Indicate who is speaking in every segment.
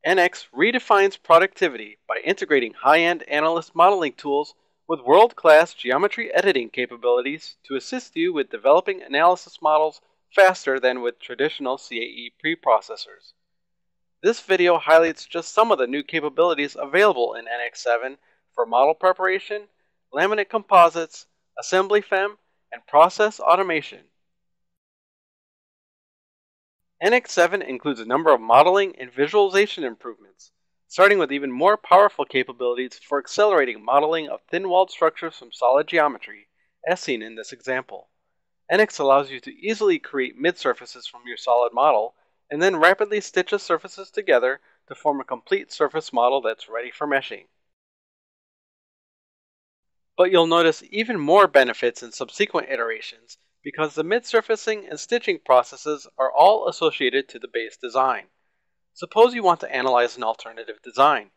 Speaker 1: NX redefines productivity by integrating high-end analyst modeling tools with world-class geometry editing capabilities to assist you with developing analysis models faster than with traditional CAE preprocessors. This video highlights just some of the new capabilities available in NX7 for model preparation, laminate composites, assembly FEM, and process automation. NX7 includes a number of modeling and visualization improvements, starting with even more powerful capabilities for accelerating modeling of thin-walled structures from solid geometry, as seen in this example. NX allows you to easily create mid-surfaces from your solid model, and then rapidly stitch the surfaces together to form a complete surface model that's ready for meshing. But you'll notice even more benefits in subsequent iterations because the mid-surfacing and stitching processes are all associated to the base design. Suppose you want to analyze an alternative design.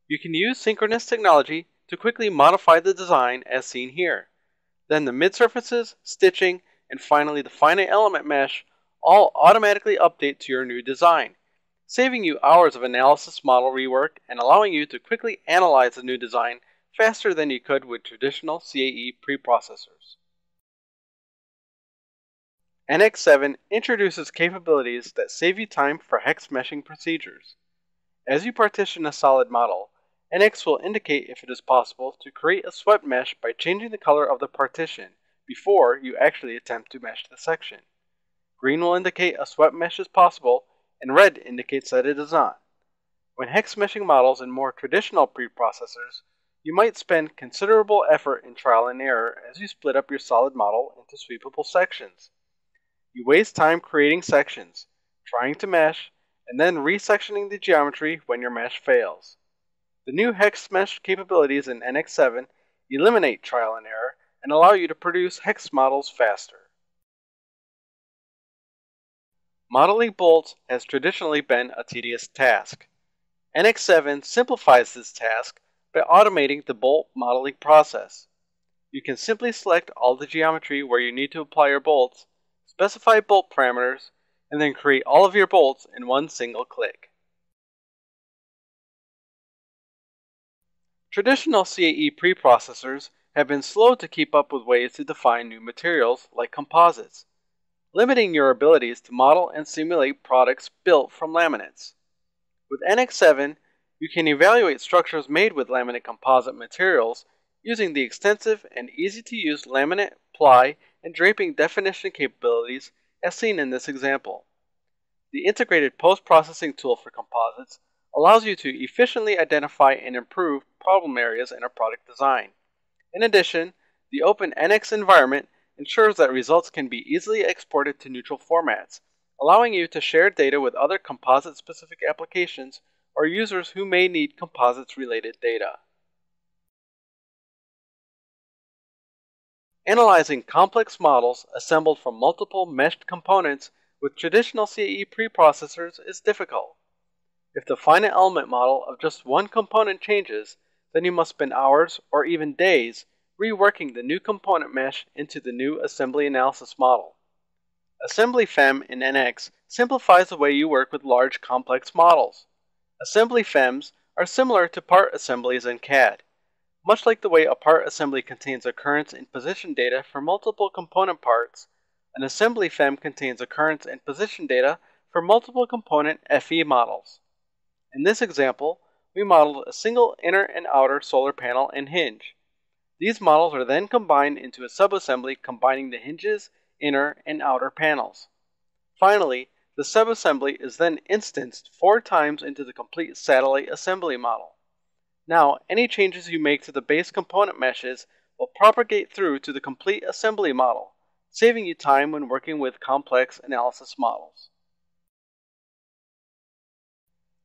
Speaker 1: You can use synchronous technology to quickly modify the design as seen here. Then the mid-surfaces, stitching, and finally the finite element mesh all automatically update to your new design, saving you hours of analysis model rework and allowing you to quickly analyze the new design faster than you could with traditional CAE preprocessors. NX7 introduces capabilities that save you time for hex meshing procedures. As you partition a solid model, NX will indicate if it is possible to create a swept mesh by changing the color of the partition before you actually attempt to mesh the section. Green will indicate a swept mesh is possible, and red indicates that it is not. When hex meshing models in more traditional preprocessors, you might spend considerable effort in trial and error as you split up your solid model into sweepable sections. You waste time creating sections, trying to mesh, and then resectioning the geometry when your mesh fails. The new hex mesh capabilities in NX7 eliminate trial and error and allow you to produce hex models faster. Modeling bolts has traditionally been a tedious task. NX7 simplifies this task by automating the bolt modeling process. You can simply select all the geometry where you need to apply your bolts, specify bolt parameters, and then create all of your bolts in one single click. Traditional CAE preprocessors have been slow to keep up with ways to define new materials like composites, limiting your abilities to model and simulate products built from laminates. With NX7, you can evaluate structures made with laminate composite materials using the extensive and easy-to-use laminate, ply, and draping definition capabilities as seen in this example. The integrated post-processing tool for composites allows you to efficiently identify and improve problem areas in a product design. In addition, the open NX environment ensures that results can be easily exported to neutral formats, allowing you to share data with other composite-specific applications or users who may need composites-related data. Analyzing complex models assembled from multiple meshed components with traditional CAE preprocessors is difficult. If the finite element model of just one component changes, then you must spend hours or even days reworking the new component mesh into the new assembly analysis model. Assembly FEM in NX simplifies the way you work with large complex models. Assembly FEMs are similar to part assemblies in CAD. Much like the way a part assembly contains occurrence and position data for multiple component parts, an assembly FEM contains occurrence and position data for multiple component FE models. In this example, we modeled a single inner and outer solar panel and hinge. These models are then combined into a subassembly combining the hinges, inner, and outer panels. Finally, the subassembly is then instanced 4 times into the complete satellite assembly model. Now, any changes you make to the base component meshes will propagate through to the complete assembly model, saving you time when working with complex analysis models.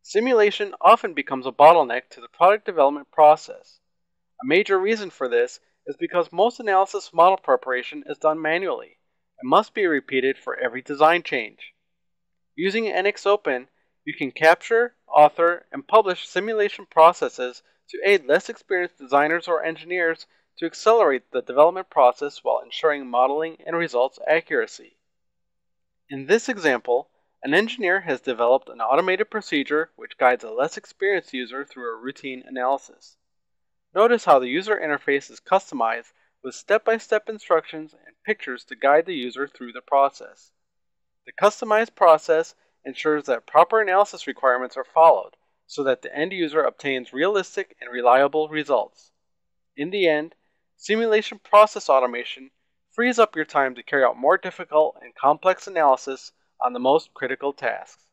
Speaker 1: Simulation often becomes a bottleneck to the product development process. A major reason for this is because most analysis model preparation is done manually and must be repeated for every design change. Using NX Open, you can capture, author, and publish simulation processes to aid less experienced designers or engineers to accelerate the development process while ensuring modeling and results accuracy. In this example, An engineer has developed an automated procedure which guides a less experienced user through a routine analysis. Notice how the user interface is customized with step-by-step instructions and pictures to guide the user through the process. The customized process ensures that proper analysis requirements are followed so that the end user obtains realistic and reliable results. In the end, simulation process automation frees up your time to carry out more difficult and complex analysis on the most critical tasks.